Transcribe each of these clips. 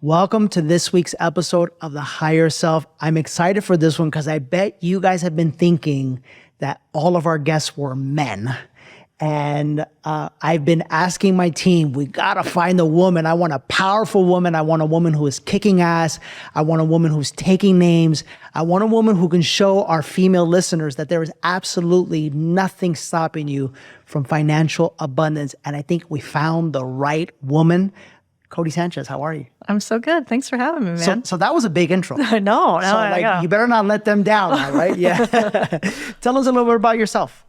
Welcome to this week's episode of The Higher Self. I'm excited for this one because I bet you guys have been thinking that all of our guests were men. And I've been asking my team, we gotta find a woman. I want a powerful woman. I want a woman who is kicking ass. I want a woman who's taking names. I want a woman who can show our female listeners that there is absolutely nothing stopping you from financial abundance. And I think we found the right woman. Codie Sanchez, how are you? I'm so good. Thanks for having me, man. So that was a big intro. I know. You better not let them down now, right? Yeah. Tell us a little bit about yourself.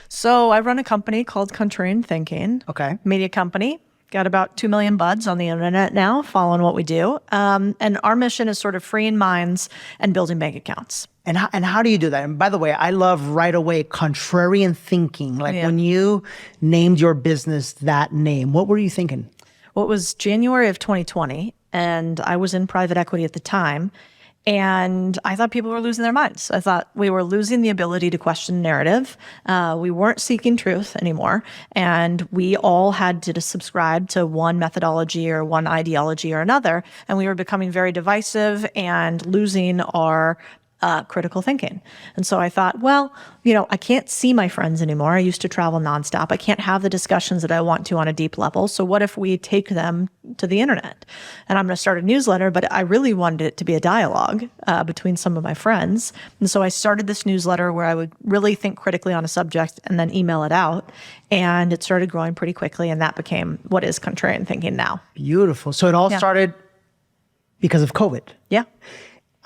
So I run a company called Contrarian Thinking. Okay. Media company. Got about 2 million buds on the internet now following what we do. And our mission is sort of freeing minds and building bank accounts. And how do you do that? And by the way, I love right away contrarian thinking. When you named your business that name, what were you thinking? Well, it was January of 2020, and I was in private equity at the time, and I thought people were losing their minds. I thought we were losing the ability to question narrative. We weren't seeking truth anymore, and we all had to subscribe to one methodology or one ideology or another, and we were becoming very divisive and losing our critical thinking. And so I thought, well, I can't see my friends anymore. I used to travel nonstop. I can't have the discussions that I want to on a deep level. So what if we take them to the internet? And I'm going to start a newsletter, but I really wanted it to be a dialogue between some of my friends. And so I started this newsletter where I would really think critically on a subject and then email it out. And it started growing pretty quickly. And that became what is Contrarian Thinking now. Beautiful. So it all started because of COVID. Yeah.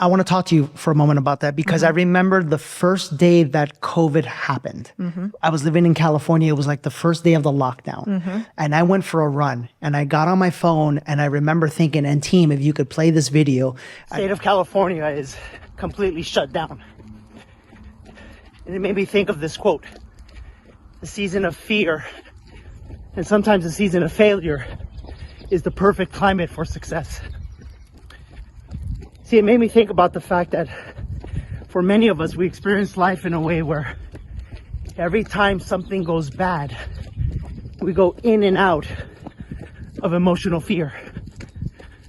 I want to talk to you for a moment about that because I remember the first day that COVID happened. I was living in California. It was like the first day of the lockdown. And I went for a run and I got on my phone and I remember thinking, and team, if you could play this video. State of California is completely shut down. And it made me think of this quote: the season of fear and sometimes the season of failure is the perfect climate for success. See, it made me think about the fact that for many of us, we experience life in a way where every time something goes bad, we go in and out of emotional fear.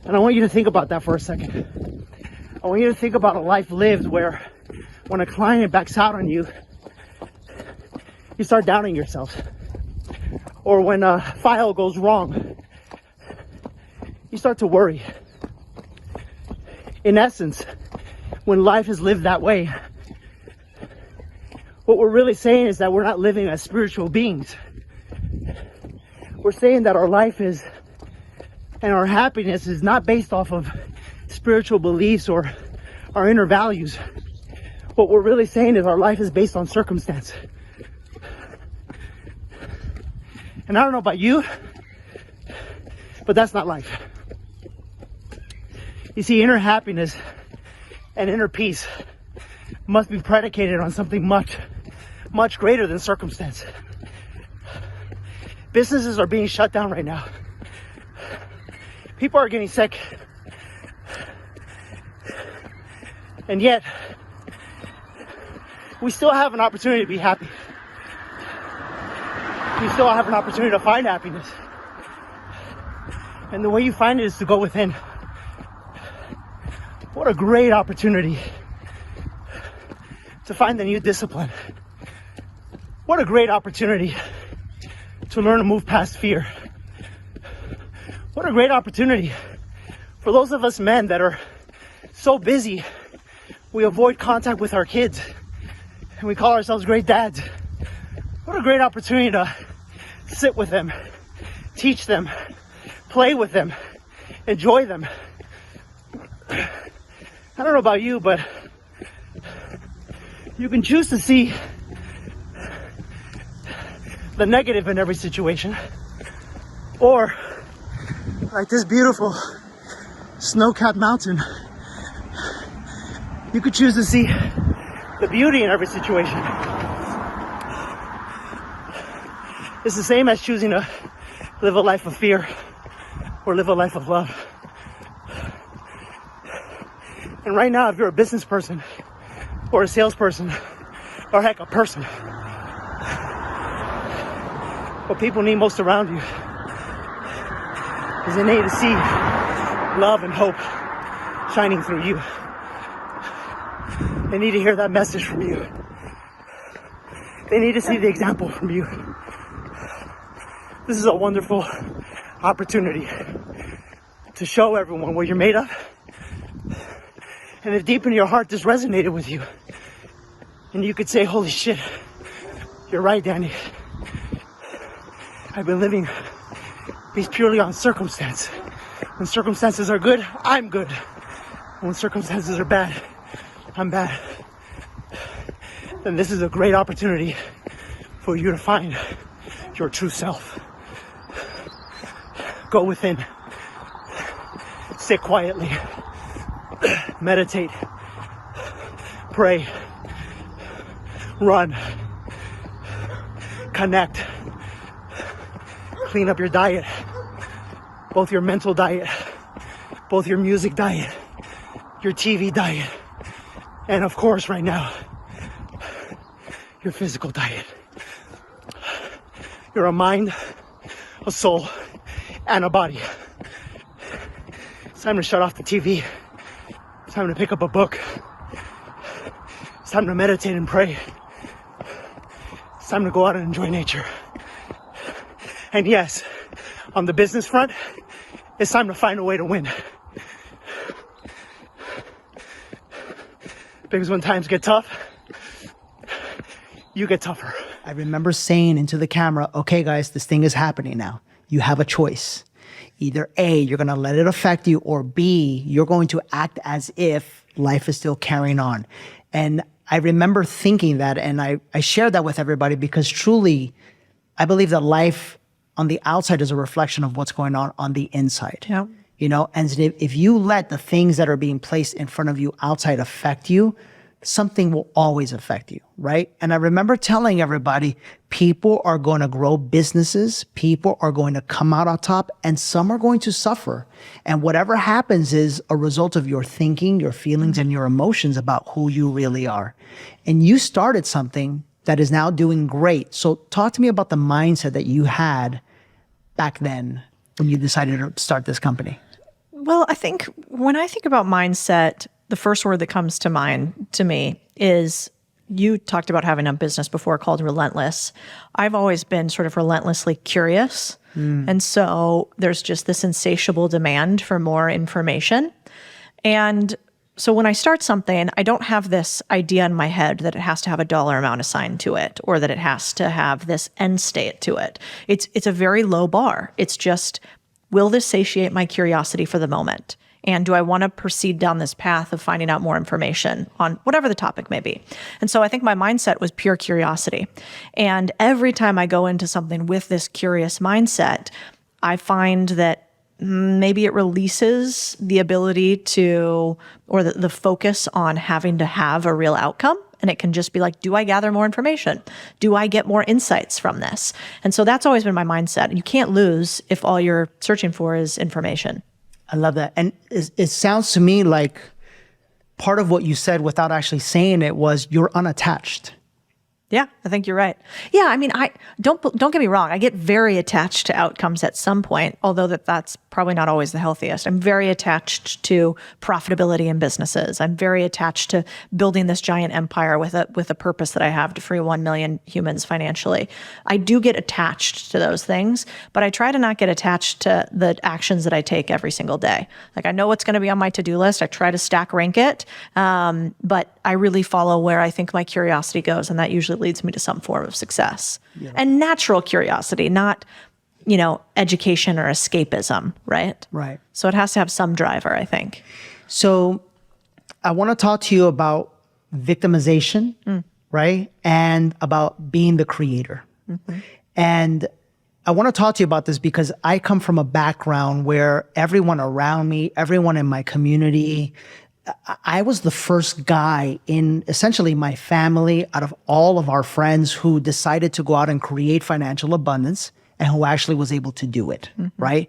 And I want you to think about that for a second. I want you to think about a life lived where when a client backs out on you, you start doubting yourself. Or when a file goes wrong, you start to worry. In essence, when life is lived that way, what we're really saying is that we're not living as spiritual beings. We're saying that our life is, and our happiness is not based off of spiritual beliefs or our inner values. What we're really saying is our life is based on circumstance. And I don't know about you, but that's not life. You see, inner happiness and inner peace must be predicated on something much, much greater than circumstance. Businesses are being shut down right now. People are getting sick. And yet, we still have an opportunity to be happy. We still have an opportunity to find happiness. And the way you find it is to go within. What a great opportunity to find the new discipline. What a great opportunity to learn to move past fear. What a great opportunity for those of us men that are so busy, we avoid contact with our kids and we call ourselves great dads. What a great opportunity to sit with them, teach them, play with them, enjoy them. I don't know about you, but you can choose to see the negative in every situation, or like this beautiful snow-capped mountain, you could choose to see the beauty in every situation. It's the same as choosing to live a life of fear or live a life of love. And right now, if you're a business person or a salesperson or heck, a person, what people need most around you is they need to see love and hope shining through you. They need to hear that message from you. They need to see the example from you. This is a wonderful opportunity to show everyone what you're made of. And if deep in your heart this resonated with you, and you could say, holy shit, you're right, Danny. I've been living based purely on circumstance. When circumstances are good, I'm good. When circumstances are bad, I'm bad. Then this is a great opportunity for you to find your true self. Go within. Sit quietly. Meditate. Pray. Run. Connect. Clean up your diet. Both your mental diet, both your music diet, your TV diet, and of course right now, your physical diet. You're a mind, a soul, and a body. It's time to shut off the TV. It's time to pick up a book. It's time to meditate and pray. It's time to go out and enjoy nature. And yes, on the business front, it's time to find a way to win. Because when times get tough, you get tougher. I remember saying into the camera, okay guys, this thing is happening now. You have a choice. Either A, you're gonna let it affect you, or B, you're going to act as if life is still carrying on. And I remember thinking that, and I shared that with everybody because truly, I believe that life on the outside is a reflection of what's going on the inside. Yeah. You know, and if you let the things that are being placed in front of you outside affect you, something will always affect you, right? And I remember telling everybody, people are going to grow businesses, people are going to come out on top, and some are going to suffer. And whatever happens is a result of your thinking, your feelings, and your emotions about who you really are. And you started something that is now doing great. So talk to me about the mindset that you had back then when you decided to start this company. Well, I think when I think about mindset, the first word that comes to mind to me is, you talked about having a business before called Relentless. I've always been sort of relentlessly curious. And so there's just this insatiable demand for more information. And so when I start something, I don't have this idea in my head that it has to have a dollar amount assigned to it, or that it has to have this end state to it. It's a very low bar. It's just, will this satiate my curiosity for the moment? And do I want to proceed down this path of finding out more information on whatever the topic may be? And so I think my mindset was pure curiosity. And every time I go into something with this curious mindset, I find that maybe it releases the ability to, or the focus on having to have a real outcome. And it can just be like, do I gather more information? Do I get more insights from this? And so that's always been my mindset. You can't lose if all you're searching for is information. I love that. And it sounds to me like part of what you said without actually saying it was you're unattached. Yeah, I think you're right. Yeah, I mean, I don't get me wrong. I get very attached to outcomes at some point, although that's probably not always the healthiest. I'm very attached to profitability in businesses. I'm very attached to building this giant empire with a purpose that I have to free 1 million humans financially. I do get attached to those things, but I try to not get attached to the actions that I take every single day. Like, I know what's going to be on my to-do list. I try to stack rank it, but I really follow where I think my curiosity goes, and that usually leads me to some form of success. Yeah. And natural curiosity, not, education or escapism, right? Right. So it has to have some driver, I think. So I want to talk to you about victimization, right? And about being the creator. Mm-hmm. And I want to talk to you about this because I come from a background where everyone around me, everyone in my community, I was the first guy in essentially my family, out of all of our friends, who decided to go out and create financial abundance and who actually was able to do it, right?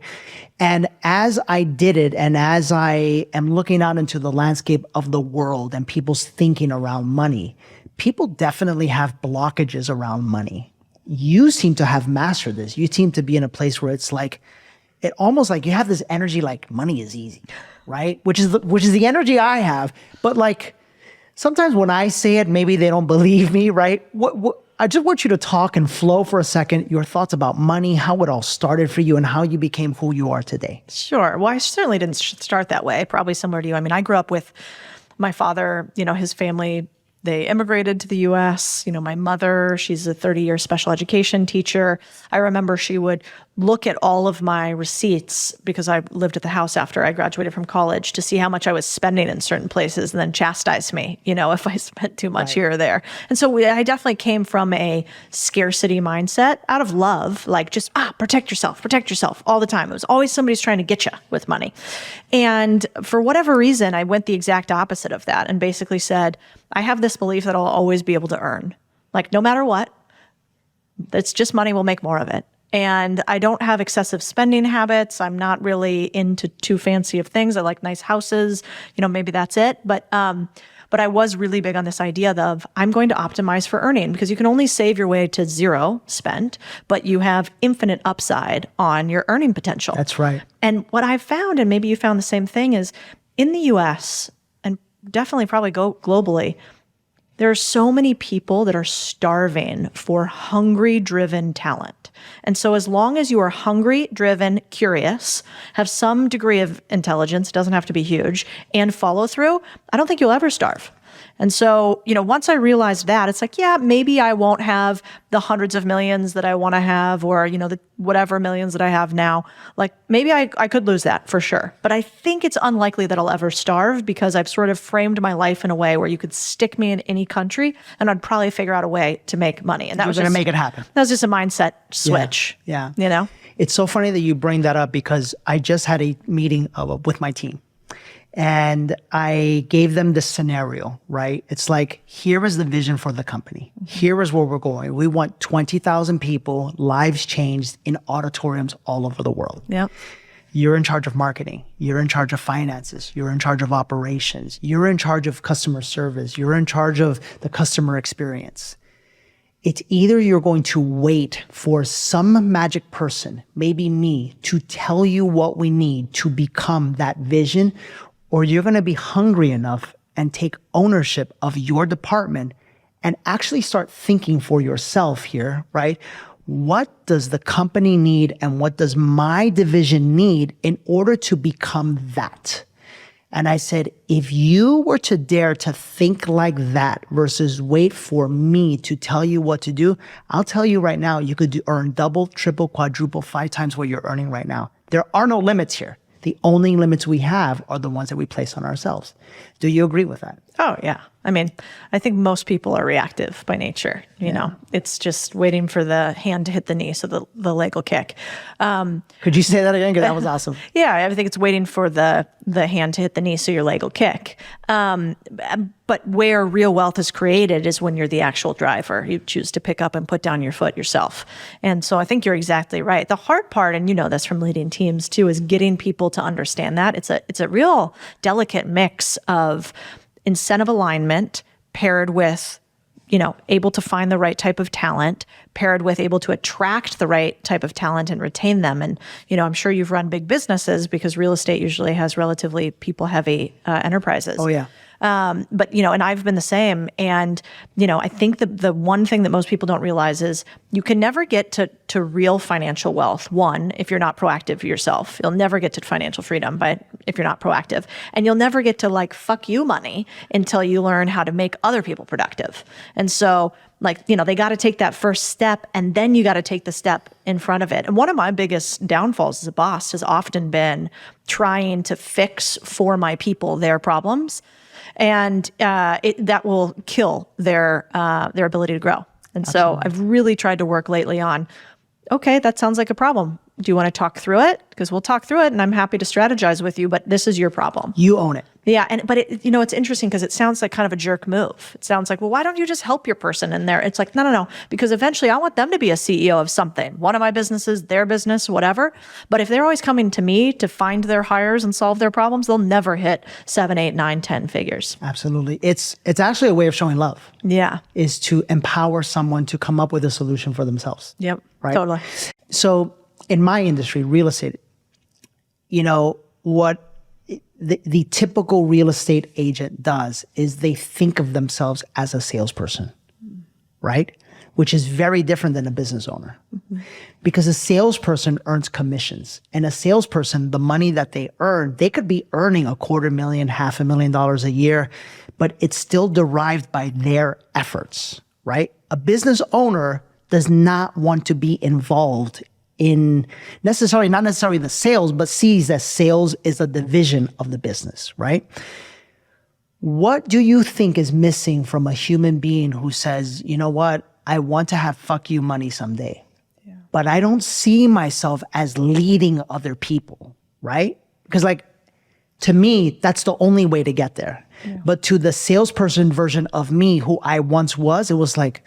And as I did it, and as I am looking out into the landscape of the world and people's thinking around money, people definitely have blockages around money. You seem to have mastered this. You seem to be in a place where it's like, it almost like you have this energy like money is easy, right? Which is the energy I have. But like sometimes when I say it, maybe they don't believe me, right? I just want you to talk and flow for a second, your thoughts about money, how it all started for you and how you became who you are today. Sure. Well, I certainly didn't start that way. Probably similar to you. I mean, I grew up with my father, his family. They immigrated to the US. My mother, she's a 30-year special education teacher. I remember she would look at all of my receipts because I lived at the house after I graduated from college to see how much I was spending in certain places and then chastise me, if I spent too much here or there. And so I definitely came from a scarcity mindset out of love, like just, protect yourself all the time. It was always somebody's trying to get you with money. And for whatever reason, I went the exact opposite of that and basically said, I have this belief that I'll always be able to earn. Like no matter what, it's just money, we'll make more of it. And I don't have excessive spending habits. I'm not really into too fancy of things. I like nice houses, maybe that's it. But I was really big on this idea of I'm going to optimize for earning because you can only save your way to zero spent, but you have infinite upside on your earning potential. That's right. And what I've found, and maybe you found the same thing, is in the US and definitely probably globally, there are so many people that are starving for hungry, driven talent. And so as long as you are hungry, driven, curious, have some degree of intelligence, it doesn't have to be huge, and follow through, I don't think you'll ever starve. And so, once I realized that, it's like, yeah, maybe I won't have the hundreds of millions that I want to have or, the whatever millions that I have now. Like maybe I could lose that for sure. But I think it's unlikely that I'll ever starve because I've sort of framed my life in a way where you could stick me in any country and I'd probably figure out a way to make money. And that was going to make it happen. That was just a mindset switch. Yeah. It's so funny that you bring that up because I just had a meeting with my team. And I gave them the scenario, right? It's like, here is the vision for the company. Here is where we're going. We want 20,000 people, lives changed in auditoriums all over the world. Yep. You're in charge of marketing. You're in charge of finances. You're in charge of operations. You're in charge of customer service. You're in charge of the customer experience. It's either you're going to wait for some magic person, maybe me, to tell you what we need to become that vision, or you're going to be hungry enough and take ownership of your department and actually start thinking for yourself here, right? What does the company need and what does my division need in order to become that? And I said, if you were to dare to think like that versus wait for me to tell you what to do, I'll tell you right now, you could earn double, triple, quadruple, 5 times what you're earning right now. There are no limits here. The only limits we have are the ones that we place on ourselves. Do you agree with that? Oh, yeah. I mean, I think most people are reactive by nature. You know, it's just waiting for the hand to hit the knee so the leg will kick. Could you say that again? Because that was awesome. Yeah, I think it's waiting for the hand to hit the knee so your leg will kick. But where real wealth is created is when you're the actual driver. You choose to pick up and put down your foot yourself. And so I think you're exactly right. The hard part, and you know this from leading teams too, is getting people to understand that. It's a real delicate mix of incentive alignment paired with, able to find the right type of talent, paired with able to attract the right type of talent and retain them. And, I'm sure you've run big businesses because real estate usually has relatively people-heavy enterprises. Oh, yeah. But, and I've been the same. And, I think the one thing that most people don't realize is you can never get to real financial wealth, one, if you're not proactive yourself. You'll never get to financial freedom if you're not proactive. And you'll never get to fuck you money until you learn how to make other people productive. And so they got to take that first step and then you got to take the step in front of it. And one of my biggest downfalls as a boss has often been trying to fix for my people their problems. And that will kill their ability to grow. And so I've really tried to work lately on, okay, that sounds like a problem. Do you want to talk through it? Because we'll talk through it and I'm happy to strategize with you, but this is your problem. You own it. Yeah. But it's interesting because it sounds like kind of a jerk move. It sounds like, well, why don't you just help your person in there? It's like, no. Because eventually I want them to be a CEO of something, one of my businesses, their business, whatever. But if they're always coming to me to find their hires and solve their problems, they'll never hit 7, 8, 9, 10 figures. Absolutely. It's actually a way of showing love. Yeah. Is to empower someone to come up with a solution for themselves. Yep. Right? Totally. So in my industry, real estate, what the typical real estate agent does is they think of themselves as a salesperson, right? Which is very different than a business owner. Because a salesperson earns commissions. And a salesperson, the money that they earn, they could be earning $250,000, $500,000 a year, but it's still derived by their efforts, right? A business owner does not want to be involved in not necessarily the sales, but sees that sales is a division of the business, right? What do you think is missing from a human being who says, you know what, I want to have fuck you money someday, but I don't see myself as leading other people, right? Because like, to me, that's the only way to get there. But to the salesperson version of me who I once was, it was like,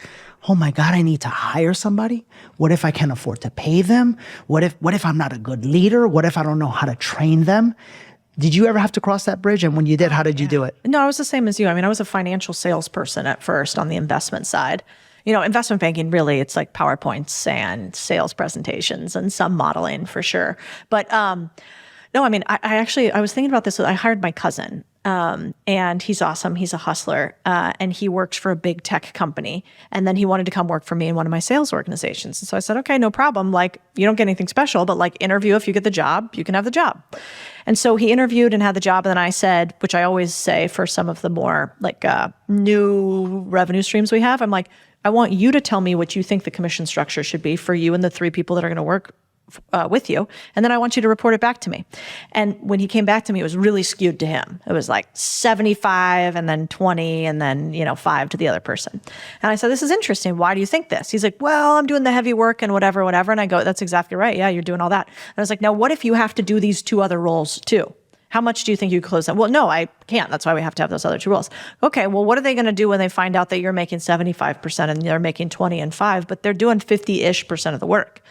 oh my God, I need to hire somebody. What if I can't afford to pay them? What if I'm not a good leader? What if I don't know how to train them? Did you ever have to cross that bridge? And when you did, how did you do it? No, I was the same as you. I mean, I was a financial salesperson at first on the investment side. Investment banking, really, it's like PowerPoints and sales presentations and some modeling for sure. But no, I mean, I was thinking about this. I hired my cousin, and he's awesome. He's a hustler, and he works for a big tech company. And then he wanted to come work for me in one of my sales organizations. And so I said, okay, no problem. Like, you don't get anything special, but like interview. If you get the job, you can have the job. And so he interviewed and had the job. And then I said, which I always say for some of the more like new revenue streams we have, I'm like, I want you to tell me what you think the commission structure should be for you and the 3 people that are going to work with you. And then I want you to report it back to me. And when he came back to me, it was really skewed to him. It was like 75 and then 20 and then, 5 to the other person. And I said, this is interesting. Why do you think this? He's like, well, I'm doing the heavy work and whatever. And I go, that's exactly right. Yeah, you're doing all that. And I was like, now what if you have to do these 2 other roles too? How much do you think you close that? Well, no, I can't. That's why we have to have those other 2 roles. Okay, well, what are they going to do when they find out that you're making 75% and they're making 20 and 5, but they're doing 50-ish% of the work?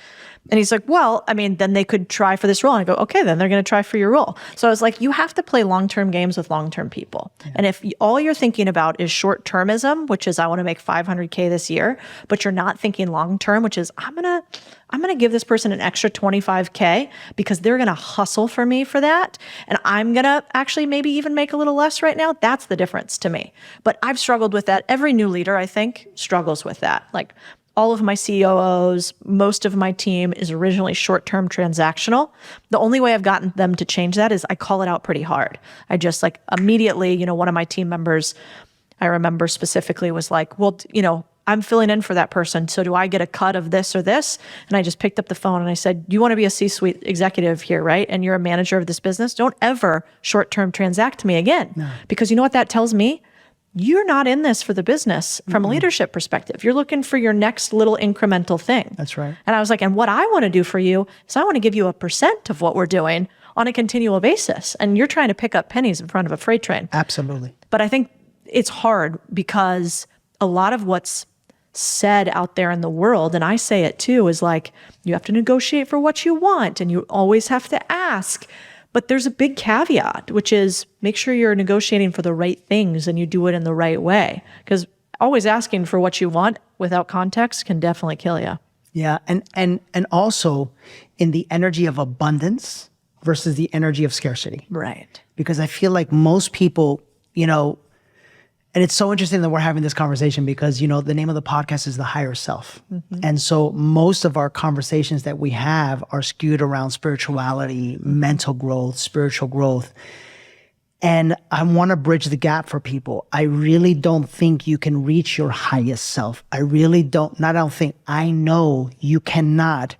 And he's like, well, I mean, then they could try for this role. And I go, okay, then they're going to try for your role. So I was like, you have to play long-term games with long-term people. Yeah. And if all you're thinking about is short-termism, which is I want to make $500K this year, but you're not thinking long-term, which is I'm going to give this person an extra $25K because they're going to hustle for me for that. And I'm going to actually maybe even make a little less right now. That's the difference to me. But I've struggled with that. Every new leader, I think, struggles with that. Like, all of my COOs, most of my team is originally short-term transactional. The only way I've gotten them to change that is I call it out pretty hard. I just like immediately, one of my team members, I remember specifically was like, well, I'm filling in for that person. So do I get a cut of this or this? And I just picked up the phone and I said, you want to be a C-suite executive here, right? And you're a manager of this business. Don't ever short-term transact to me again. No. Because you know what that tells me? You're not in this for the business from a leadership perspective. You're looking for your next little incremental thing. That's right. And I was like, and what I want to do for you is I want to give you a % of what we're doing on a continual basis. And you're trying to pick up pennies in front of a freight train. Absolutely. But I think it's hard because a lot of what's said out there in the world, and I say it too, is like, you have to negotiate for what you want and you always have to ask. But there's a big caveat, which is make sure you're negotiating for the right things and you do it in the right way. Because always asking for what you want without context can definitely kill you. Yeah, and also in the energy of abundance versus the energy of scarcity. Right. Because I feel like most people, and it's so interesting that we're having this conversation because, the name of the podcast is The Higher Self. Mm-hmm. And so most of our conversations that we have are skewed around spirituality, mental growth, spiritual growth. And I want to bridge the gap for people. I really don't think you can reach your highest self. I know you cannot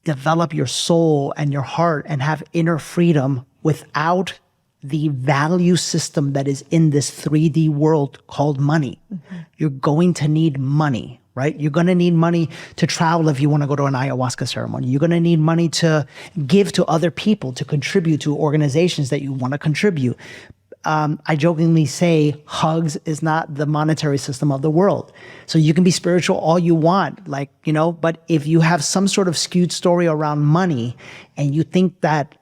develop your soul and your heart and have inner freedom without the value system that is in this 3D world called money. Mm-hmm. You're going to need money, right? You're going to need money to travel if you want to go to an ayahuasca ceremony. You're going to need money to give to other people, to contribute to organizations that you want to contribute. I jokingly say hugs is not the monetary system of the world. So you can be spiritual all you want, but if you have some sort of skewed story around money and you think that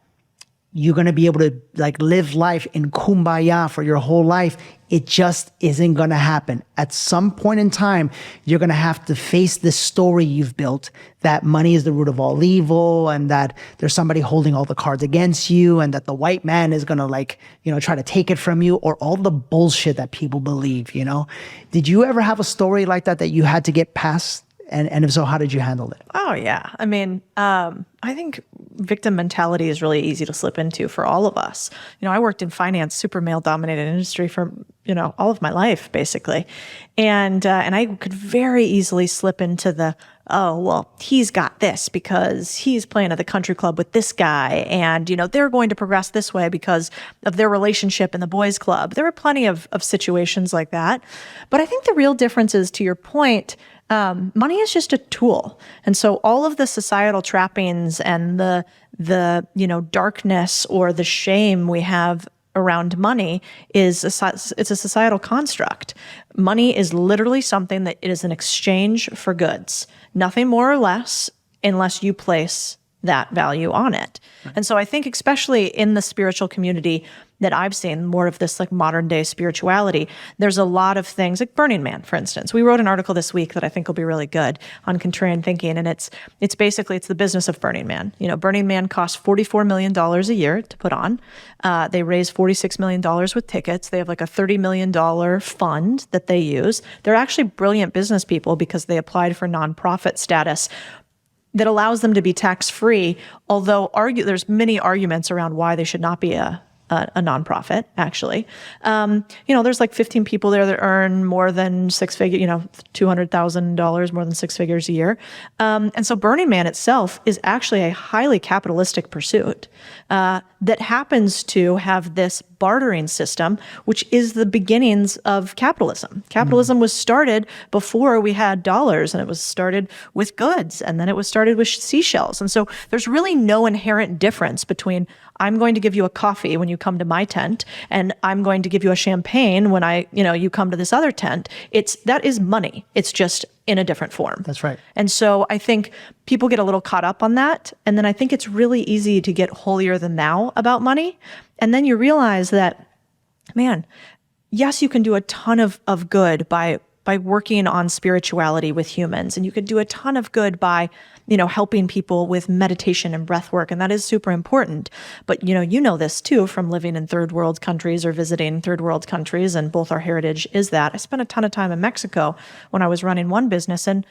you're going to be able to like live life in kumbaya for your whole life. It just isn't going to happen. At some point in time, you're going to have to face this story you've built that money is the root of all evil, and that there's somebody holding all the cards against you, and that the white man is going to like, try to take it from you, or all the bullshit that people believe, Did you ever have a story like that you had to get past? And if so, how did you handle it? Oh, yeah. I mean, I think victim mentality is really easy to slip into for all of us. I worked in finance, super male dominated industry for, all of my life, basically. And I could very easily slip into the, oh, well, he's got this because he's playing at the country club with this guy. And, they're going to progress this way because of their relationship in the boys club. There are plenty of situations like that. But I think the real difference is, to your point, money is just a tool. And so all of the societal trappings and the darkness or the shame we have around money it's a societal construct. Money is literally something that is an exchange for goods, nothing more or less, unless you place that value on it. Right. And so I think especially in the spiritual community that I've seen, more of this like modern day spirituality, there's a lot of things like Burning Man, for instance. We wrote an article this week that I think will be really good on Contrarian Thinking. And it's basically the business of Burning Man. Burning Man costs $44 million a year to put on. They raise $46 million with tickets. They have like a $30 million fund that they use. They're actually brilliant business people because they applied for nonprofit status that allows them to be tax-free, although there's many arguments around why they should not be a nonprofit, actually. There's like 15 people there that earn more than six figures, $200,000, more than six figures a year. And so Burning Man itself is actually a highly capitalistic pursuit that happens to have this bartering system, which is the beginnings of capitalism. Capitalism was started before we had dollars, and it was started with goods, and then it was started with seashells. And so there's really no inherent difference between I'm going to give you a coffee when you come to my tent, and I'm going to give you a champagne when you come to this other tent. That is money. It's just in a different form. That's right. And so I think people get a little caught up on that. And then I think it's really easy to get holier than thou about money. And then you realize that, man, yes, you can do a ton of good by working on spirituality with humans. And you could do a ton of good by, helping people with meditation and breath work. And that is super important. But, you know this too from living in third world countries or visiting third world countries. And both our heritage is that. I spent a ton of time in Mexico when I was running one business. And,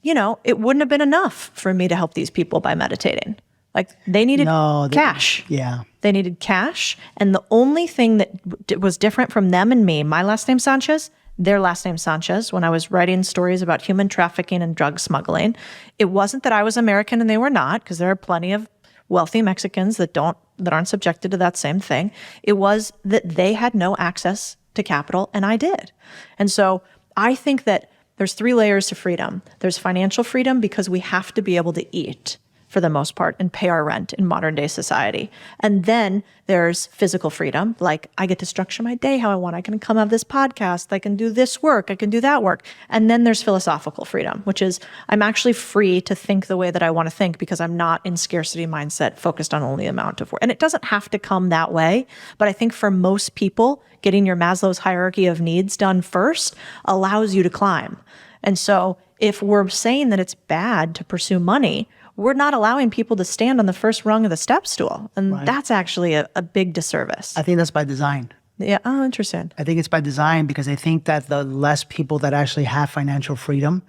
it wouldn't have been enough for me to help these people by meditating. Like they needed cash. Yeah. They needed cash. And the only thing that was different from them and me, my last name Sanchez, their last name Sanchez, when I was writing stories about human trafficking and drug smuggling, it wasn't that I was American and they were not, because there are plenty of wealthy Mexicans that aren't subjected to that same thing. It was that they had no access to capital and I did. And so I think that there's 3 layers to freedom. There's financial freedom because we have to be able to eat for the most part and pay our rent in modern day society. And then there's physical freedom. Like I get to structure my day how I want. I can come have this podcast. I can do this work. I can do that work. And then there's philosophical freedom, which is I'm actually free to think the way that I want to think because I'm not in scarcity mindset focused on only the amount of work. And it doesn't have to come that way. But I think for most people, getting your Maslow's hierarchy of needs done first allows you to climb. And so if we're saying that it's bad to pursue money, we're not allowing people to stand on the first rung of the step stool. And that's actually a big disservice. I think that's by design. Yeah. Oh, interesting. I think it's by design because I think that the less people that actually have financial freedom,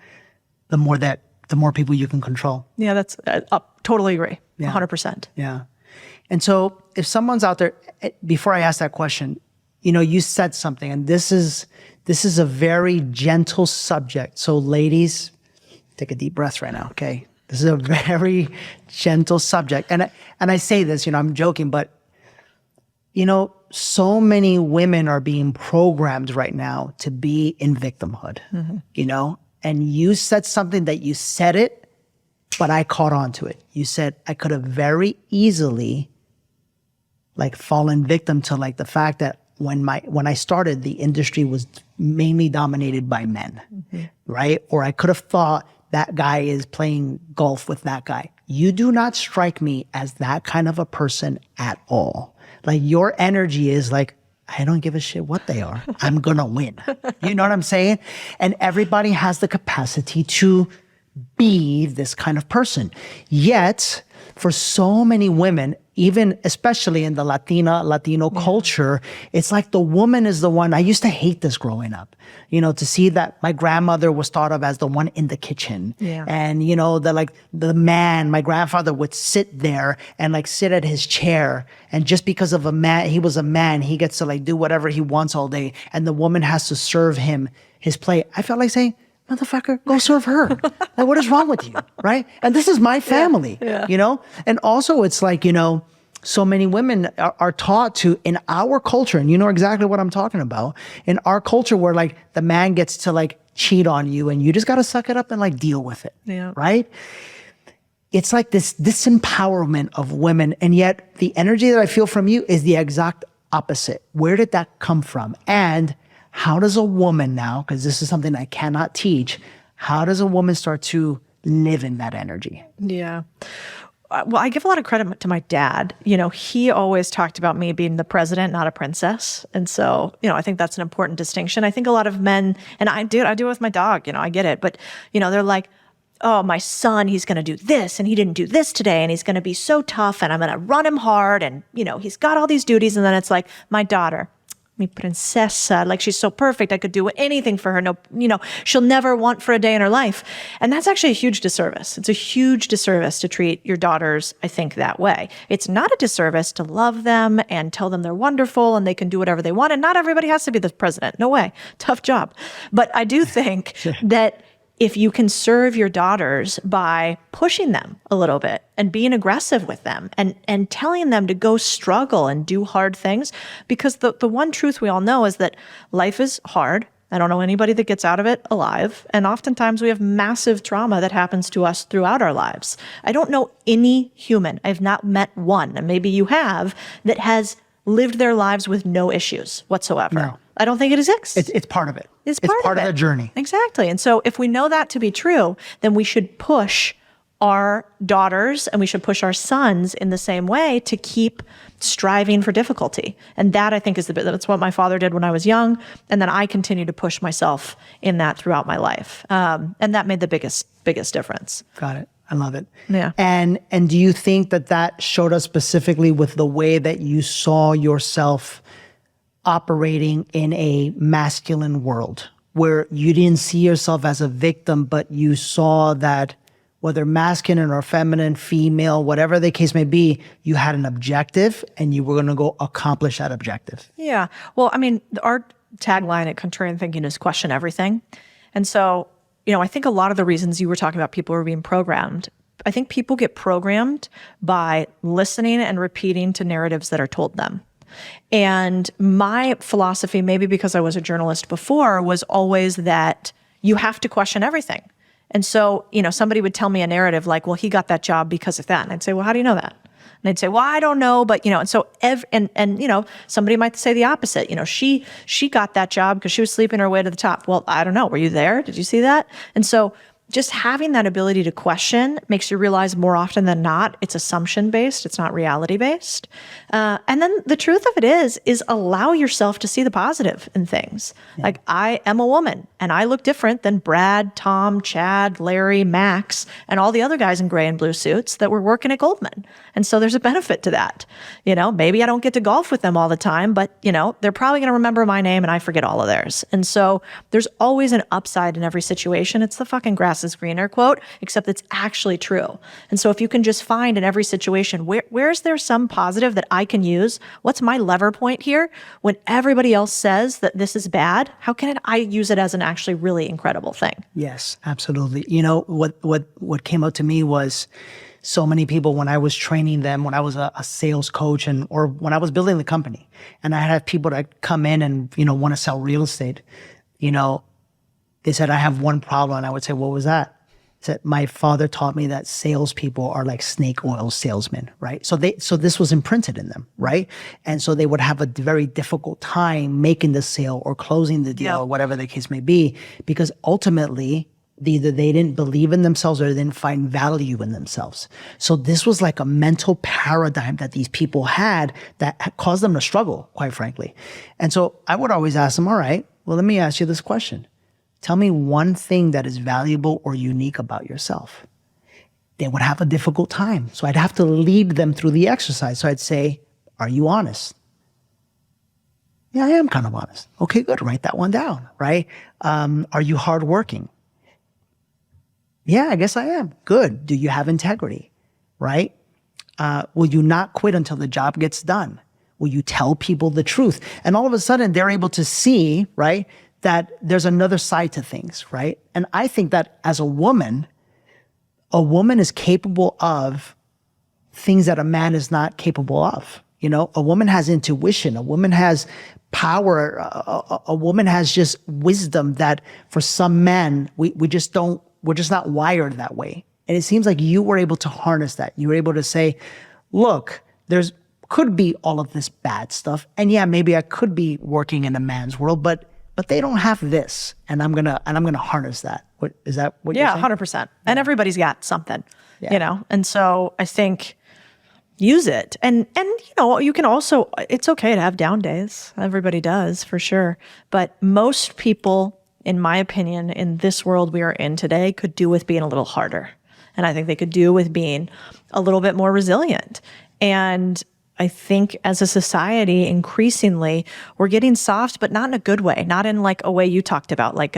the more people you can control. Yeah, that's totally agree. 100%. Yeah. And so if someone's out there, before I ask that question, you said something, and this is a very gentle subject. So ladies, take a deep breath right now, okay? This is a very gentle subject. And I say this, I'm joking, but, so many women are being programmed right now to be in victimhood, and you said something that you said it, but I caught on to it. You said I could have very easily fallen victim to the fact that when I started, the industry was mainly dominated by men, right? Or I could have thought that guy is playing golf with that guy. You do not strike me as that kind of a person at all. Like your energy is like, I don't give a shit what they are. I'm going to win. You know what I'm saying? And everybody has the capacity to be this kind of person. Yet, for so many women, even especially in the Latino culture, it's like the woman is the one. I used to hate this growing up, to see that my grandmother was thought of as the one in the kitchen. Yeah. And, the man, my grandfather would sit there and like sit at his chair. And just because of he was a man, he gets to like do whatever he wants all day. And the woman has to serve him his plate. I felt like saying, motherfucker, go serve her. Like, what is wrong with you, right? And this is my family, And also it's like, so many women are taught to, in our culture, and you know exactly what I'm talking about, in our culture where like the man gets to like cheat on you and you just got to suck it up and like deal with it, right? It's like this disempowerment of women. And yet the energy that I feel from you is the exact opposite. Where did that come from? And how does a woman now, because this is something I cannot teach, how does a woman start to live in that energy? Yeah. Well, I give a lot of credit to my dad. He always talked about me being the president, not a princess. And so, I think that's an important distinction. I think a lot of men, and I do it with my dog, I get it. But, they're like, oh, my son, he's going to do this and he didn't do this today and he's going to be so tough and I'm going to run him hard and, he's got all these duties. And then it's like, my daughter, mi princesa, like she's so perfect. I could do anything for her. No, she'll never want for a day in her life. And that's actually a huge disservice. It's a huge disservice to treat your daughters, I think, that way. It's not a disservice to love them and tell them they're wonderful and they can do whatever they want. And not everybody has to be the president. No way. Tough job. But I do think that if you can serve your daughters by pushing them a little bit and being aggressive with them and telling them to go struggle and do hard things, because the one truth we all know is that life is hard. I don't know anybody that gets out of it alive. And oftentimes we have massive trauma that happens to us throughout our lives. I don't know any human, I've not met one, and maybe you have, that has lived their lives with no issues whatsoever. No. I don't think it exists. It's part of it. It's part of the journey. Exactly. And so if we know that to be true, then we should push our daughters and we should push our sons in the same way to keep striving for difficulty. And that, I think, that's what my father did when I was young. And then I continue to push myself in that throughout my life. And that made the biggest difference. Got it. I love it. Yeah. And do you think that showed us specifically with the way that you saw yourself operating in a masculine world, where you didn't see yourself as a victim, but you saw that whether masculine or feminine, female, whatever the case may be, you had an objective and you were going to go accomplish that objective? Yeah. Well, I mean, our tagline at Contrarian Thinking is question everything. And so, I think a lot of the reasons you were talking about people are being programmed, I think people get programmed by listening and repeating to narratives that are told them. And my philosophy, maybe because I was a journalist before, was always that you have to question everything. And so, somebody would tell me a narrative like, well, he got that job because of that. And I'd say, well, how do you know that? And they'd say, well, I don't know, but, and so, somebody might say the opposite. She got that job because she was sleeping her way to the top. Well, I don't know. Were you there? Did you see that? And so just having that ability to question makes you realize more often than not, it's assumption-based, it's not reality-based. And then the truth of it is allow yourself to see the positive in things. Yeah. Like, I am a woman, and I look different than Brad, Tom, Chad, Larry, Max, and all the other guys in gray and blue suits that were working at Goldman. And so there's a benefit to that. Maybe I don't get to golf with them all the time, but, they're probably going to remember my name and I forget all of theirs. And so there's always an upside in every situation. It's the fucking grass is greener quote, except it's actually true. And so if you can just find in every situation, where is there some positive that I can use? What's my lever point here? When everybody else says that this is bad, how can I use it as an actually really incredible thing? Yes, absolutely. What came out to me was so many people, when I was training them, when I was a sales coach or when I was building the company, and I had people that come in and, want to sell real estate, they said, I have one problem. And I would say, what was that? He said, my father taught me that salespeople are like snake oil salesmen, right? So this was imprinted in them, right? And so they would have a very difficult time making the sale or closing the deal, or whatever the case may be, because ultimately either they didn't believe in themselves or they didn't find value in themselves. So this was like a mental paradigm that these people had that caused them to struggle, quite frankly. And so I would always ask them, all right, well, let me ask you this question. Tell me one thing that is valuable or unique about yourself. They would have a difficult time. So I'd have to lead them through the exercise. So I'd say, are you honest? Yeah, I am kind of honest. Okay, good. Write that one down, right? Are you hardworking? Yeah, I guess I am. Good. Do you have integrity, right? Will you not quit until the job gets done? Will you tell people the truth? And all of a sudden they're able to see, right, that there's another side to things, right? And I think that as a woman is capable of things that a man is not capable of. You know, a woman has intuition, a woman has power, a woman has just wisdom that for some men, we're just not wired that way. And it seems like you were able to harness that. You were able to say, look, there's could be all of this bad stuff. And yeah, maybe I could be working in a man's world, but they don't have this. And I'm gonna harness that. What is that what you're saying? 100%. And everybody's got something, you know? And so I think use it. And you know, you can also, it's okay to have down days. Everybody does, for sure. But most people, in my opinion, in this world we are in today, could do with being a little harder. And I think they could do with being a little bit more resilient. And I think as a society, increasingly, we're getting soft, but not in a good way, not in like a way you talked about, like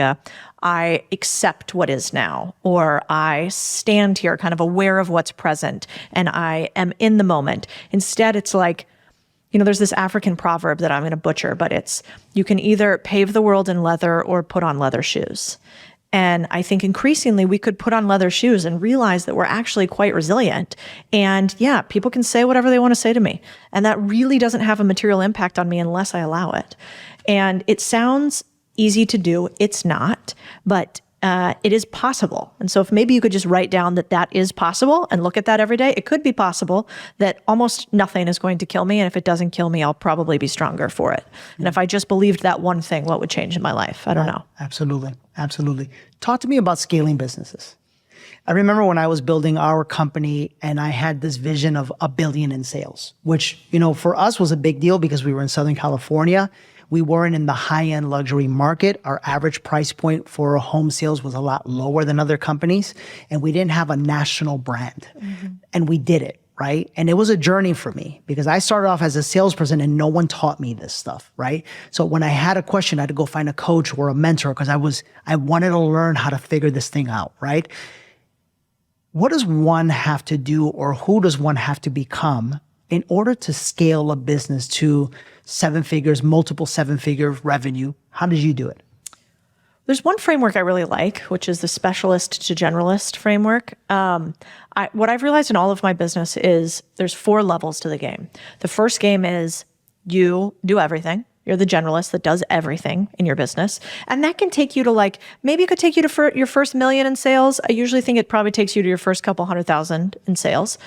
I accept what is now, or I stand here kind of aware of what's present and I am in the moment. Instead, it's like, you know, there's this African proverb that I'm going to butcher, but it's, you can either pave the world in leather or put on leather shoes. And I think increasingly we could put on leather shoes and realize that we're actually quite resilient. And yeah, people can say whatever they want to say to me. And that really doesn't have a material impact on me unless I allow it. And it sounds easy to do. It's not, but it is possible. And so if maybe you could just write down that that is possible and look at that every day, it could be possible that almost nothing is going to kill me. And if it doesn't kill me, I'll probably be stronger for it. And if I just believed that one thing, what would change in my life? I don't know. Absolutely. Absolutely. Talk to me about scaling businesses. I remember when I was building our company and I had this vision of $1 billion in sales, which, you know, for us was a big deal because we were in Southern California. We weren't in the high-end luxury market. Our average price point for home sales was a lot lower than other companies. And we didn't have a national brand. Mm-hmm. And we did it, right? And it was a journey for me because I started off as a salesperson and no one taught me this stuff, right? So when I had a question, I had to go find a coach or a mentor because I wanted to learn how to figure this thing out, right? What does one have to do or who does one have to become in order to scale a business to 7 figures, multiple 7-figure revenue? How did you do it? There's one framework I really like, which is the specialist to generalist framework. What I've realized in all of my business is there's 4 levels to the game. The first game is you do everything. You're the generalist that does everything in your business. And that can take you to like, maybe it could take you to your first $1 million in sales. I usually think it probably takes you to your first couple 100,000 in sales.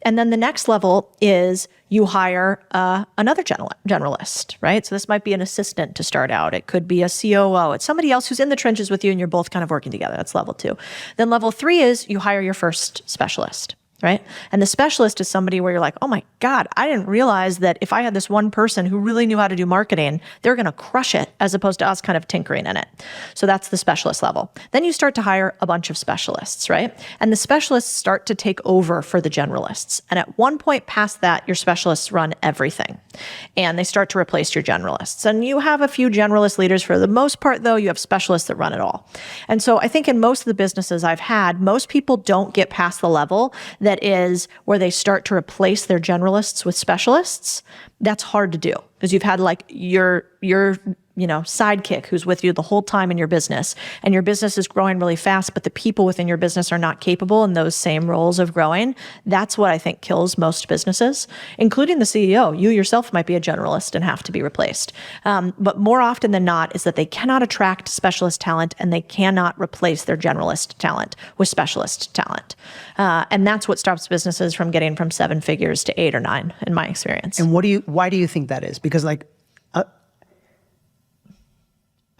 And then the next level is you hire another generalist, right? So this might be an assistant to start out. It could be a COO. It's somebody else who's in the trenches with you and you're both kind of working together. That's level 2. Then level 3 is you hire your first specialist. Right? And the specialist is somebody where you're like, oh my God, I didn't realize that if I had this one person who really knew how to do marketing, they're going to crush it as opposed to us kind of tinkering in it. So that's the specialist level. Then you start to hire a bunch of specialists, right? And the specialists start to take over for the generalists. And at one point past that, your specialists run everything. And they start to replace your generalists. And you have a few generalist leaders. For the most part, though, you have specialists that run it all. And so I think in most of the businesses I've had, most people don't get past the level that is where they start to replace their generalists with specialists. That's hard to do because you've had like your sidekick who's with you the whole time in your business, and your business is growing really fast, but the people within your business are not capable in those same roles of growing. That's what I think kills most businesses, including the CEO. You yourself might be a generalist and have to be replaced. But more often than not is that they cannot attract specialist talent and they cannot replace their generalist talent with specialist talent. And that's what stops businesses from getting from 7 figures to 8 or 9, in my experience. And why do you think that is? Because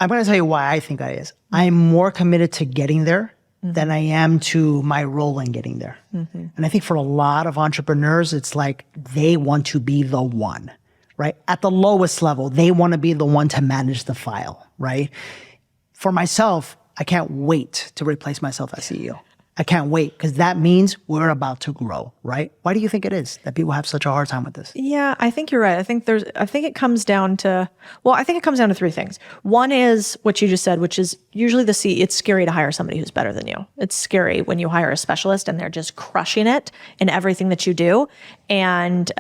I'm going to tell you why I think that is. I'm more committed to getting there than I am to my role in getting there. And I think for a lot of entrepreneurs, it's like they want to be the one, right? At the lowest level, they want to be the one to manage the file, right? For myself, I can't wait to replace myself as CEO. I can't wait because that means we're about to grow, right? Why do you think it is that people have such a hard time with this? Yeah, I think you're right. I think it comes down to, I think it comes down to three things. One is what you just said, which is usually it's scary to hire somebody who's better than you. It's scary when you hire a specialist and they're just crushing it in everything that you do. And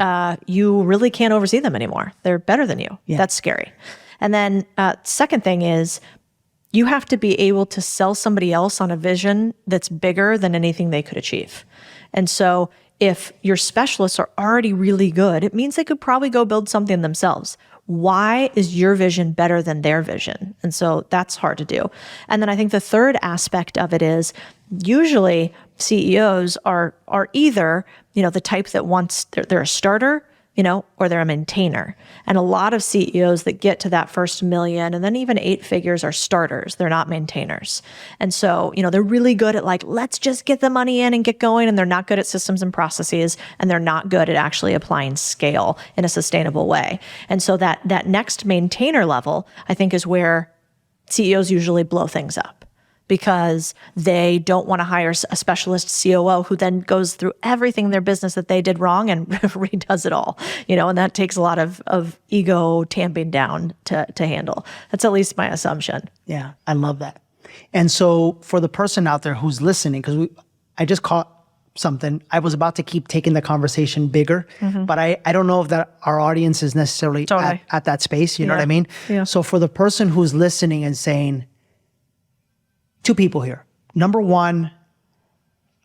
you really can't oversee them anymore. They're better than you. Yeah. That's scary. And then second thing is, you have to be able to sell somebody else on a vision that's bigger than anything they could achieve. And so if your specialists are already really good, it means they could probably go build something themselves. Why is your vision better than their vision? And so that's hard to do. And then I think the third aspect of it is usually CEOs are either, the type that wants, they're a starter, or they're a maintainer. And a lot of CEOs that get to that first million and then even 8 figures are starters. They're not maintainers. And so, they're really good at let's just get the money in and get going. And they're not good at systems and processes. And they're not good at actually applying scale in a sustainable way. And so that next maintainer level, I think, is where CEOs usually blow things up, because they don't want to hire a specialist COO who then goes through everything in their business that they did wrong and redoes it all, and that takes a lot of ego tamping down to handle. That's at least my assumption. Yeah, I love that. And so for the person out there who's listening, because I just caught something, I was about to keep taking the conversation bigger, but I don't know if that our audience is necessarily at that space, you know what I mean? Yeah. So for the person who's listening and saying, 2 people here. Number one,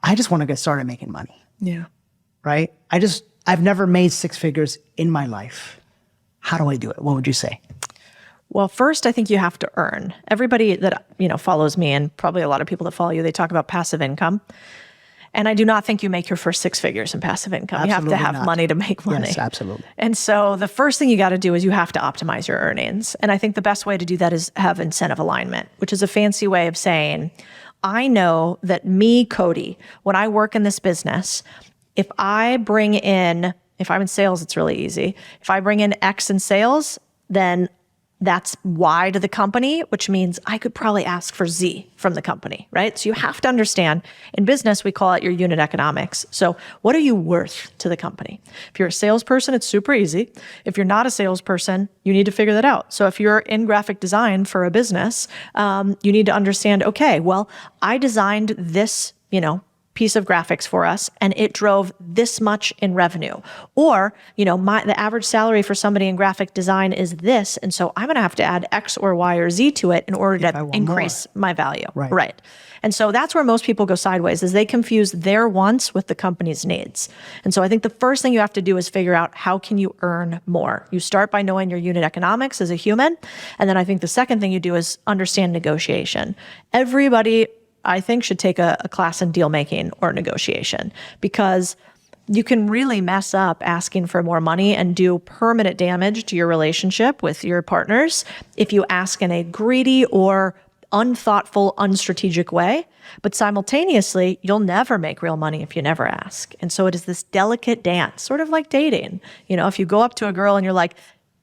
I just want to get started making money. Yeah. Right? I've never made 6 figures in my life. How do I do it? What would you say? Well, first, I think you have to earn. Everybody that, follows me, and probably a lot of people that follow you, they talk about passive income. And I do not think you make your first 6 figures in passive income. Absolutely you have to have money to make money. Yes, absolutely. And so the first thing you got to do is you have to optimize your earnings. And I think the best way to do that is have incentive alignment, which is a fancy way of saying, I know that me, Cody, when I work in this business, if I'm in sales, it's really easy. If I bring in X in sales, then that's Y to the company, which means I could probably ask for Z from the company, right? So you have to understand, in business, we call it your unit economics. So what are you worth to the company? If you're a salesperson, it's super easy. If you're not a salesperson, you need to figure that out. So if you're in graphic design for a business, you need to understand, okay, well, I designed this, piece of graphics for us and it drove this much in revenue. Or, the average salary for somebody in graphic design is this. And so I'm going to have to add X or Y or Z to it in order to increase my value. Right. And so that's where most people go sideways, is they confuse their wants with the company's needs. And so I think the first thing you have to do is figure out, how can you earn more? You start by knowing your unit economics as a human. And then I think the second thing you do is understand negotiation. Everybody, I think, should take a class in deal making or negotiation, because you can really mess up asking for more money and do permanent damage to your relationship with your partners if you ask in a greedy or unthoughtful, unstrategic way. But simultaneously, you'll never make real money if you never ask. And so it is this delicate dance, sort of like dating. If you go up to a girl and you're like,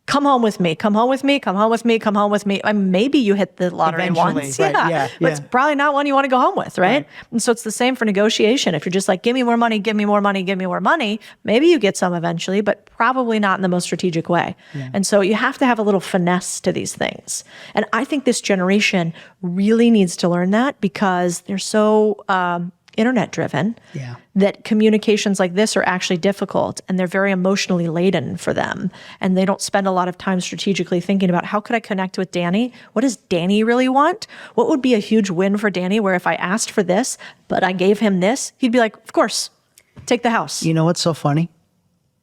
come home with me, come home with me, come home with me, come home with me. I mean, maybe you hit the lottery eventually, once. right? Yeah. But it's probably not one you want to go home with, right? And so it's the same for negotiation. If you're just like, give me more money, give me more money, give me more money, maybe you get some eventually, but probably not in the most strategic way. And so you have to have a little finesse to these things. And I think this generation really needs to learn that, because they're so internet driven, that communications like this are actually difficult, and they're very emotionally laden for them. And they don't spend a lot of time strategically thinking about, how could I connect with Danny? What does Danny really want? What would be a huge win for Danny, where if I asked for this, but I gave him this, he'd be like, of course, take the house. You know what's so funny?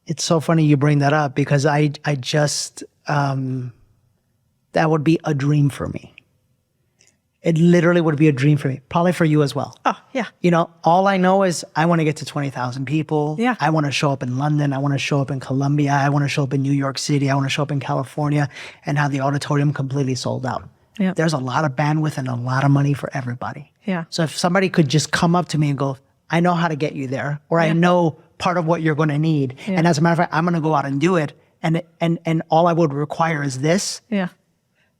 It's so funny you bring that up, because I just, that would be a dream for me. It literally would be a dream for me, probably for you as well. Oh, yeah. All I know is I want to get to 20,000 people. Yeah. I want to show up in London. I want to show up in Colombia. I want to show up in New York City. I want to show up in California and have the auditorium completely sold out. Yep. there's a lot of bandwidth and a lot of money for everybody. Yeah. So if somebody could just come up to me and go, I know how to get you there, or I know part of what you're going to need. And as a matter of fact, I'm going to go out and do it. And all I would require is this. Yeah.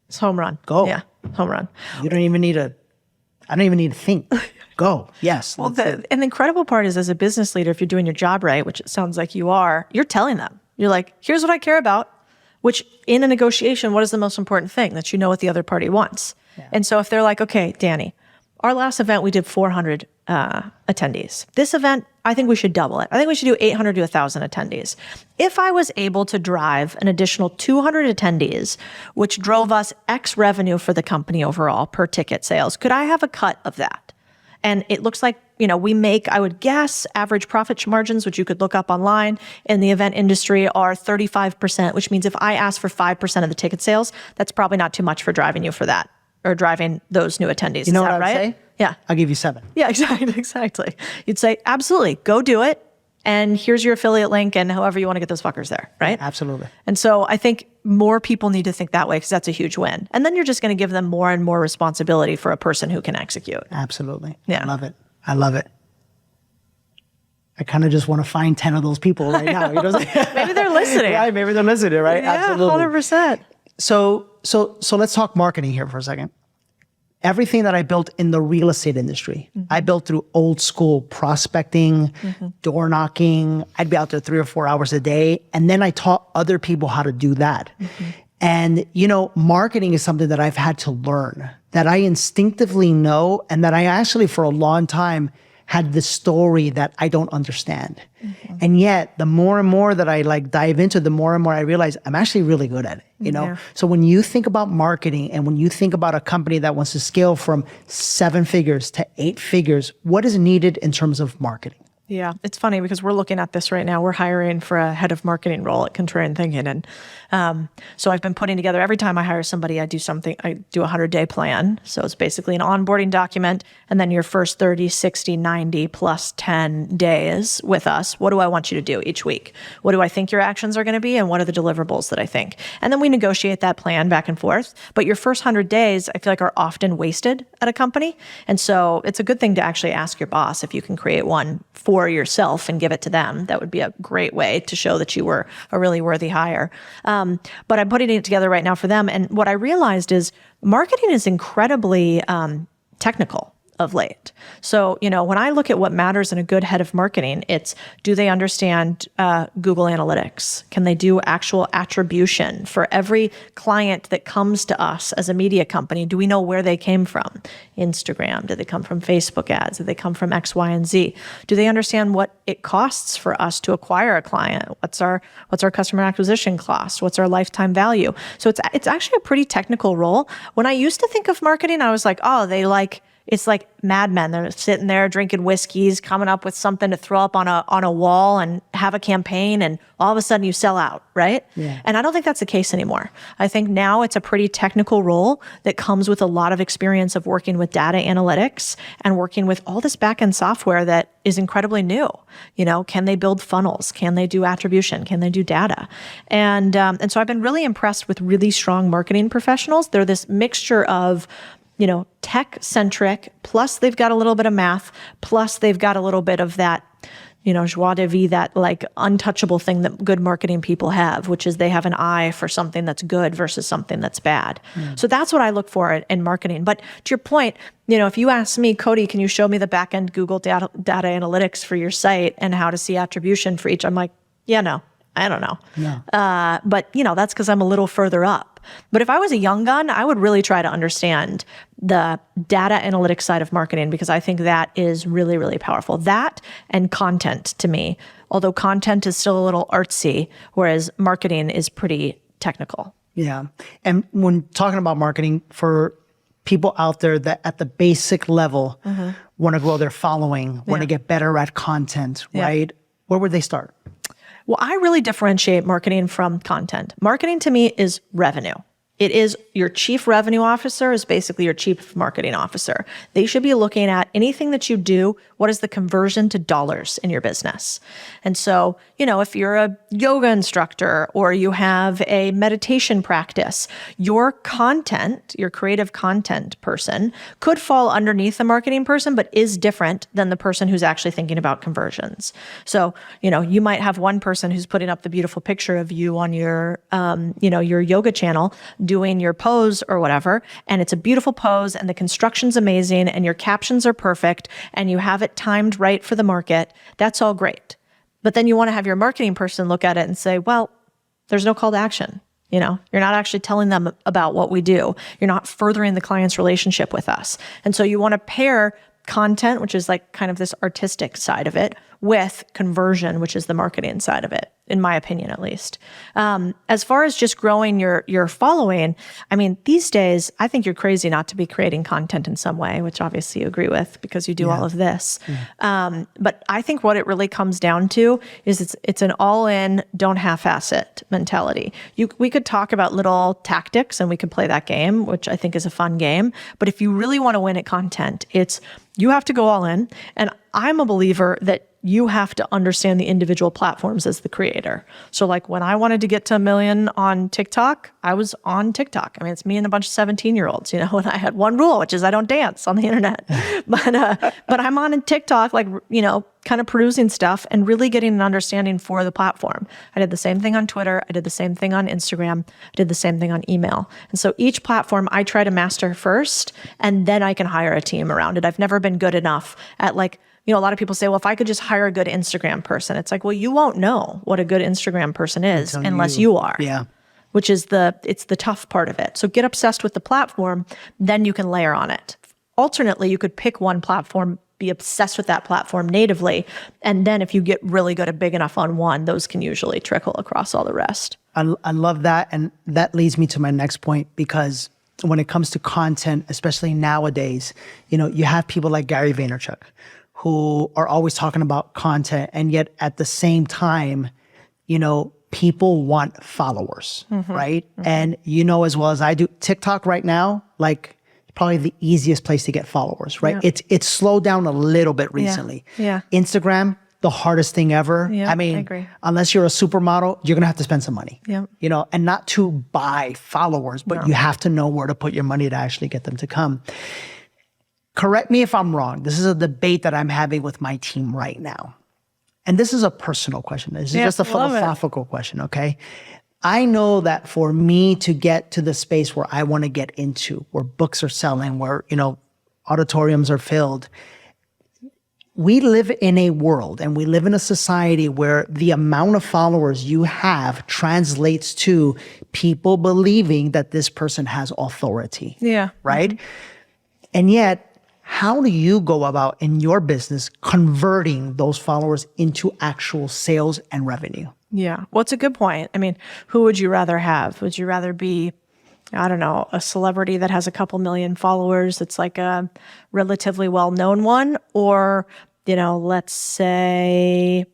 It's home run. Go. Yeah. Home run. You don't even need I don't even need to think. Go. Yes. Well, and the incredible part is, as a business leader, if you're doing your job right, which it sounds like you are, you're telling them. You're like, here's what I care about, which in a negotiation, what is the most important thing? That you know what the other party wants. Yeah. And so if they're like, okay, Danny, our last event, we did 400 attendees. This event, I think we should double it. I think we should do 800 to 1,000 attendees. If I was able to drive an additional 200 attendees, which drove us X revenue for the company overall per ticket sales, could I have a cut of that? And it looks like, we make, I would guess, average profit margins, which you could look up online in the event industry, are 35%, which means if I ask for 5% of the ticket sales, that's probably not too much for driving you for that, or driving those new attendees. You know Is what that I would right? say? Yeah. I'll give you 7. Yeah, exactly. You'd say, absolutely, go do it. And here's your affiliate link and however you want to get those fuckers there, right? Absolutely. And so I think more people need to think that way, because that's a huge win. And then you're just going to give them more and more responsibility for a person who can execute. Absolutely. Yeah. I love it. I love it. I kind of just want to find 10 of those people right now. You know what I'm saying? Maybe they're listening. Right? Maybe they're listening, right? Yeah, Absolutely. 100%. So let's talk marketing here for a second. Everything that I built in the real estate industry, I built through old school prospecting, door knocking. I'd be out there 3 or 4 hours a day. And then I taught other people how to do that. And, marketing is something that I've had to learn, that I instinctively know, and that I actually for a long time had the story that I don't understand. And yet the more and more that I dive into, the more and more I realize I'm actually really good at it, Yeah. So when you think about marketing, and when you think about a company that wants to scale from 7 figures to 8 figures, what is needed in terms of marketing? Yeah, it's funny because we're looking at this right now. We're hiring for a head of marketing role at Contrarian Thinking. And so I've been putting together, every time I hire somebody, I do a 100-day plan. So it's basically an onboarding document. And then your first 30, 60, 90 plus 10 days with us. What do I want you to do each week? What do I think your actions are going to be? And what are the deliverables that I think? And then we negotiate that plan back and forth. But your first 100 days, I feel like, are often wasted at a company. And so it's a good thing to actually ask your boss if you can create one for yourself and give it to them. That would be a great way to show that you were a really worthy hire. But I'm putting it together right now for them. And what I realized is marketing is incredibly technical of late. So, when I look at what matters in a good head of marketing, it's, do they understand Google Analytics? Can they do actual attribution for every client that comes to us as a media company? Do we know where they came from? Instagram? Did they come from Facebook ads? Did they come from X, Y, and Z? Do they understand what it costs for us to acquire a client? What's our customer acquisition cost? What's our lifetime value? So it's actually a pretty technical role. When I used to think of marketing, I was like, it's like Mad Men. They're sitting there drinking whiskeys, coming up with something to throw up on a wall and have a campaign, and all of a sudden you sell out, right? Yeah. And I don't think that's the case anymore. I think now it's a pretty technical role that comes with a lot of experience of working with data analytics and working with all this back-end software that is incredibly new. Can they build funnels? Can they do attribution? Can they do data? And so I've been really impressed with really strong marketing professionals. They're this mixture of tech-centric, plus they've got a little bit of math, plus they've got a little bit of that, joie de vivre, that untouchable thing that good marketing people have, which is they have an eye for something that's good versus something that's bad. So that's what I look for in marketing. But to your point, if you ask me, Cody, can you show me the back-end Google data analytics for your site and how to see attribution for each? I'm like, yeah, no, I don't know. No. But that's because I'm a little further up. But if I was a young gun, I would really try to understand the data analytics side of marketing, because I think that is really, really powerful. That and content to me, although content is still a little artsy, whereas marketing is pretty technical. Yeah. And when talking about marketing, for people out there that at the basic level want to grow their following, want to get better at content, right? Where would they start? Well, I really differentiate marketing from content. Marketing to me is revenue. It is your chief revenue officer is basically your chief marketing officer. They should be looking at anything that you do. What is the conversion to dollars in your business? And so, if you're a yoga instructor or you have a meditation practice, your content, your creative content person could fall underneath the marketing person, but is different than the person who's actually thinking about conversions. So, you might have one person who's putting up the beautiful picture of you on your, your yoga channel, doing your pose or whatever, and it's a beautiful pose and the construction's amazing and your captions are perfect and you have it timed right for the market. That's all great. But then you want to have your marketing person look at it and say, well, there's no call to action. You're not actually telling them about what we do. You're not furthering the client's relationship with us. And so you want to pair content, which is like kind of this artistic side of it, with conversion, which is the marketing side of it, in my opinion, at least. As far as just growing your following, I mean, these days, I think you're crazy not to be creating content in some way, which obviously you agree with because you do all of this. But I think what it really comes down to is it's an all-in, don't half-ass it mentality. We could talk about little tactics and we could play that game, which I think is a fun game. But if you really want to win at content, you have to go all in. And I'm a believer that you have to understand the individual platforms as the creator. So like when I wanted to get to 1 million on TikTok, I was on TikTok. I mean, it's me and a bunch of 17-year-olds, and I had one rule, which is I don't dance on the internet. But I'm on TikTok, kind of producing stuff and really getting an understanding for the platform. I did the same thing on Twitter. I did the same thing on Instagram. I did the same thing on email. And so each platform I try to master first, and then I can hire a team around it. I've never been good enough at a lot of people say, well, if I could just hire a good Instagram person, it's like, well, you won't know what a good Instagram person is unless you are. Yeah. Which is it's the tough part of it. So get obsessed with the platform, then you can layer on it. Alternately, you could pick one platform, be obsessed with that platform natively, and then if you get really good at big enough on one, those can usually trickle across all the rest. I love that. And that leads me to my next point, because when it comes to content, especially nowadays, you have people like Gary Vaynerchuk, who are always talking about content, and yet at the same time, people want followers, right? And as well as I do, TikTok right now, probably the easiest place to get followers, right? Yeah. It's slowed down a little bit recently. Yeah. Instagram, the hardest thing ever. Yeah, I mean, I agree. Unless you're a supermodel, you're gonna have to spend some money. Yeah. And not to buy followers, but you have to know where to put your money to actually get them to come. Correct me if I'm wrong. This is a debate that I'm having with my team right now. And this is a personal question. This is just a philosophical question, okay? I know that for me to get to the space where I want to get into, where books are selling, where, auditoriums are filled, we live in a world and we live in a society where the amount of followers you have translates to people believing that this person has authority. Yeah. Right? And yet, how do you go about in your business converting those followers into actual sales and revenue? Yeah. Well, it's a good point. I mean, who would you rather have? Would you rather be, I don't know, a celebrity that has a couple million followers that's like a relatively well-known one? Or, let's say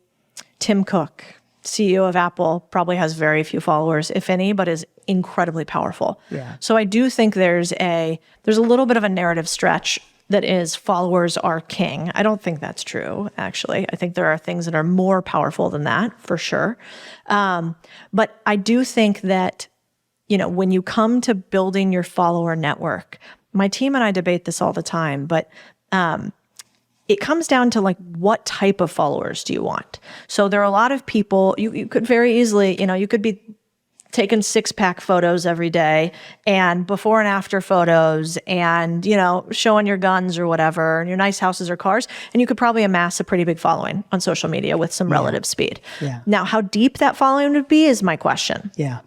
Tim Cook, CEO of Apple, probably has very few followers, if any, but is incredibly powerful. Yeah. So I do think there's a little bit of a narrative stretch that is followers are king. I don't think that's true, actually. I think there are things that are more powerful than that, for sure. But I do think that, when you come to building your follower network, my team and I debate this all the time, but it comes down to what type of followers do you want? So there are a lot of people, you could very easily, you could be taking 6-pack photos every day and before and after photos and, showing your guns or whatever and your nice houses or cars. And you could probably amass a pretty big following on social media with some relative speed. Yeah. Now, how deep that following would be is my question. Yeah.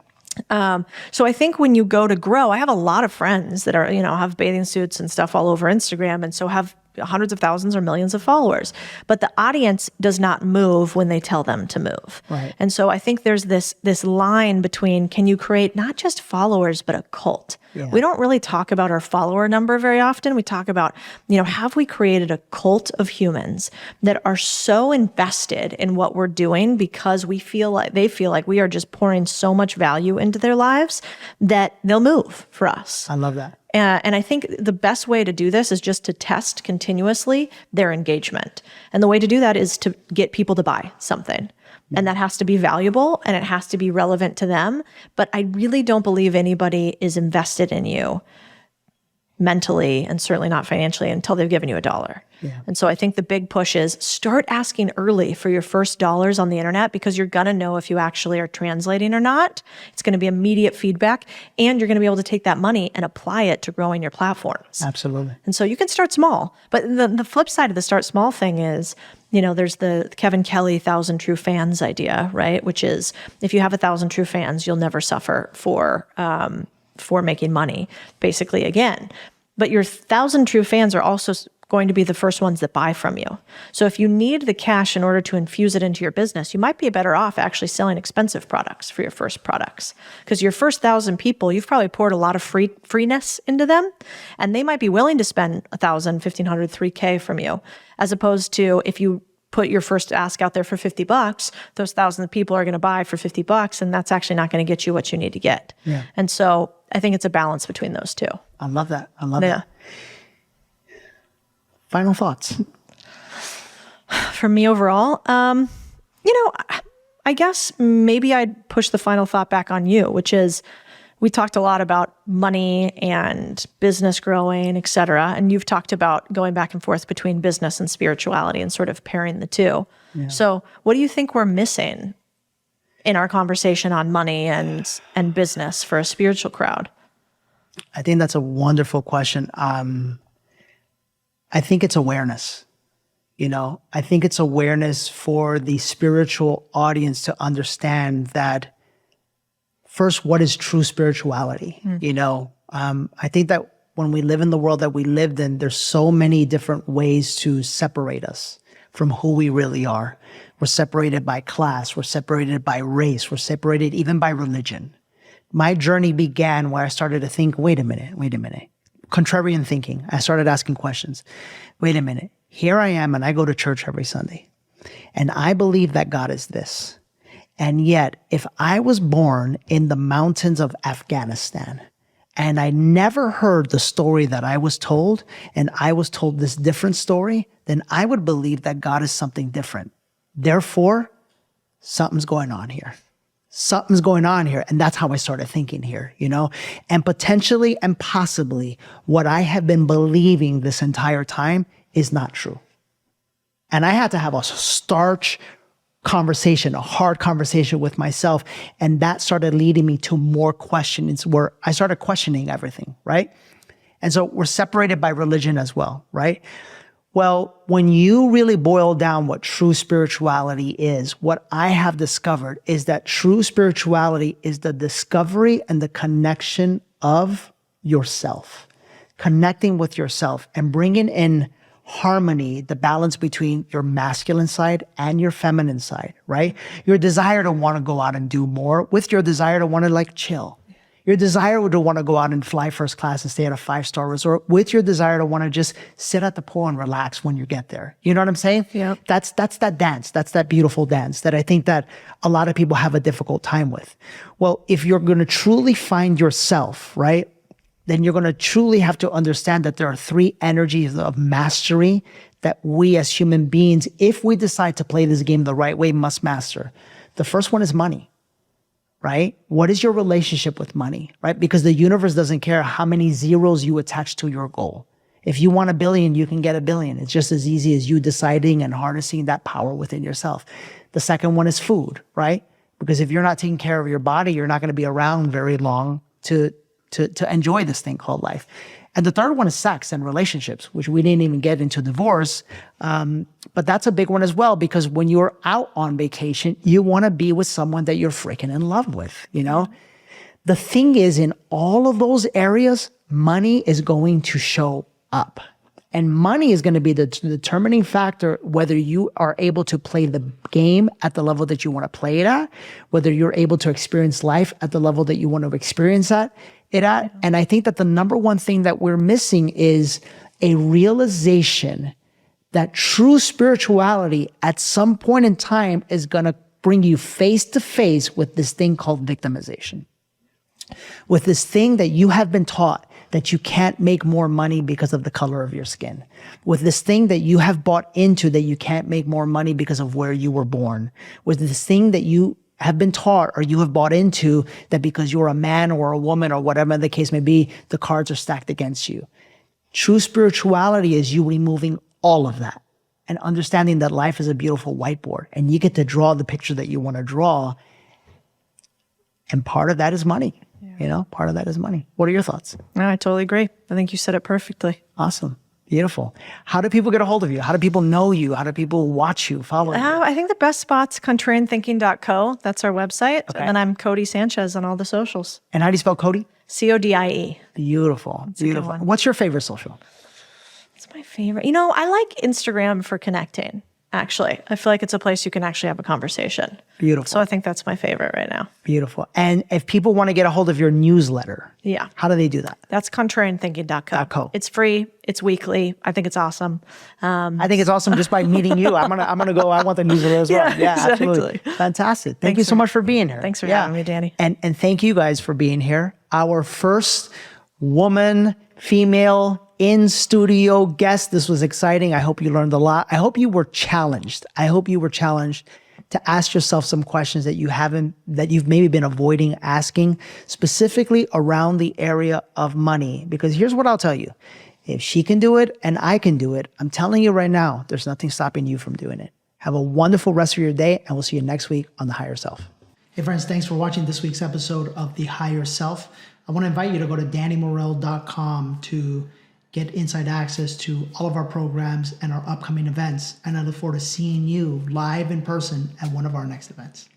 So I think when you go to grow, I have a lot of friends that are, have bathing suits and stuff all over Instagram. And so have hundreds of thousands or millions of followers, but the audience does not move when they tell them to move. Right. And so I think there's this line between, can you create not just followers, but a cult? Yeah. We don't really talk about our follower number very often. We talk about, have we created a cult of humans that are so invested in what we're doing because they feel like we are just pouring so much value into their lives that they'll move for us. I love that. And I think the best way to do this is just to test continuously their engagement. And the way to do that is to get people to buy something. And that has to be valuable and it has to be relevant to them. But I really don't believe anybody is invested in you mentally and certainly not financially until they've given you $1. Yeah. And so I think the big push is start asking early for your first dollars on the internet, because you're going to know if you actually are translating or not. It's going to be immediate feedback, and you're going to be able to take that money and apply it to growing your platforms. Absolutely. And so you can start small. But the flip side of the start small thing is, there's the Kevin Kelly 1,000 true fans idea, right? Which is, if you have 1,000 true fans, you'll never suffer for making money, basically, again. But your 1,000 true fans are also going to be the first ones that buy from you. So if you need the cash in order to infuse it into your business, you might be better off actually selling expensive products for your first products. Because your first 1,000 people, you've probably poured a lot of freeness into them, and they might be willing to spend $1,000, $1,500, $3K from you, as opposed to if you put your first ask out there for $50, those 1,000 people are going to buy for $50, and that's actually not going to get you what you need to get. Yeah. And so I think it's a balance between those two. I love that. That. Final thoughts. For me overall, I guess maybe I'd push the final thought back on you, which is, we talked a lot about money and business growing, et cetera. And you've talked about going back and forth between business and spirituality and sort of pairing the two. Yeah. So what do you think we're missing in our conversation on money and business for a spiritual crowd? I think that's a wonderful question. I think it's awareness. I think it's awareness for the spiritual audience to understand that, first, what is true spirituality? I think that when we live in the world that we lived in, there's so many different ways to separate us from who we really are. We're separated by class. We're separated by race. We're separated even by religion. My journey began where I started to think, wait a minute. Contrarian thinking. I started asking questions. Wait a minute. Here I am, and I go to church every Sunday, and I believe that God is this. And yet, if I was born in the mountains of Afghanistan, and I never heard the story that I was told, and I was told this different story, then I would believe that God is something different. Therefore, something's going on here. Something's going on here. And that's how I started thinking here, and potentially and possibly what I have been believing this entire time is not true. And I had to have a starch conversation, a hard conversation with myself. And that started leading me to more questions where I started questioning everything, right? And so we're separated by religion as well, right? Well, when you really boil down what true spirituality is, what I have discovered is that true spirituality is the discovery and the connection of yourself, connecting with yourself and bringing in harmony, the balance between your masculine side and your feminine side, right? Your desire to want to go out and do more with your desire to want to chill. Your desire to want to go out and fly first class and stay at a 5-star resort with your desire to want to just sit at the pool and relax when you get there. You know what I'm saying? Yeah. That's that dance. That's that beautiful dance that I think that a lot of people have a difficult time with. Well, if you're going to truly find yourself, right, then you're going to truly have to understand that there are 3 energies of mastery that we as human beings, if we decide to play this game the right way, must master. The first one is money. Right? What is your relationship with money, right? Because the universe doesn't care how many zeros you attach to your goal. If you want $1 billion, you can get $1 billion. It's just as easy as you deciding and harnessing that power within yourself. The second one is food, right? Because if you're not taking care of your body, you're not going to be around very long to enjoy this thing called life. And the third one is sex and relationships, which we didn't even get into divorce. But that's a big one as well, because when you're out on vacation, you want to be with someone that you're freaking in love with, The thing is, in all of those areas, money is going to show up. And money is going to be the determining factor whether you are able to play the game at the level that you want to play it at, whether you're able to experience life at the level that you want to experience it at. And I think that the number one thing that we're missing is a realization that true spirituality at some point in time is going to bring you face to face with this thing called victimization, with this thing that you have been taught that you can't make more money because of the color of your skin, with this thing that you have bought into that you can't make more money because of where you were born, with this thing that you have been taught or you have bought into that because you're a man or a woman or whatever the case may be, the cards are stacked against you. True spirituality is you removing all of that and understanding that life is a beautiful whiteboard and you get to draw the picture that you want to draw. And part of that is money. Part of that is money. What are your thoughts? No, I totally agree. I think you said it perfectly. Awesome. Beautiful. How do people get a hold of you? How do people know you? How do people watch you, follow you? I think the best spot's contrarianthinking.co. That's our website. Okay. And then I'm Codie Sanchez on all the socials. And how do you spell Cody? Codie. Beautiful. That's a good Beautiful. one. What's your favorite social? It's my favorite. I like Instagram for connecting, actually. I feel like it's a place you can actually have a conversation. Beautiful. So I think that's my favorite right now. Beautiful. And if people want to get a hold of your newsletter, Yeah. how do they do that? That's contrarianthinking.co. .co. It's free. It's weekly. I think it's awesome. I think it's awesome just by meeting you. I'm gonna go. I want the newsletter as well. Yeah, Absolutely. exactly. Fantastic. Thank you so much for being here. Thanks for having me, Danny. And thank you guys for being here. Our first woman, female in studio guest. This was exciting. I hope you learned a lot. I hope you were challenged. To ask yourself some questions that you've maybe been avoiding asking, specifically around the area of money. Because here's what I'll tell you. If she can do it and I can do it, I'm telling you right now, there's nothing stopping you from doing it. Have a wonderful rest of your day, and we'll see you next week on The Higher Self. Hey friends, thanks for watching this week's episode of The Higher Self. I want to invite you to go to dannymorel.com to get inside access to all of our programs and our upcoming events. And I look forward to seeing you live in person at one of our next events.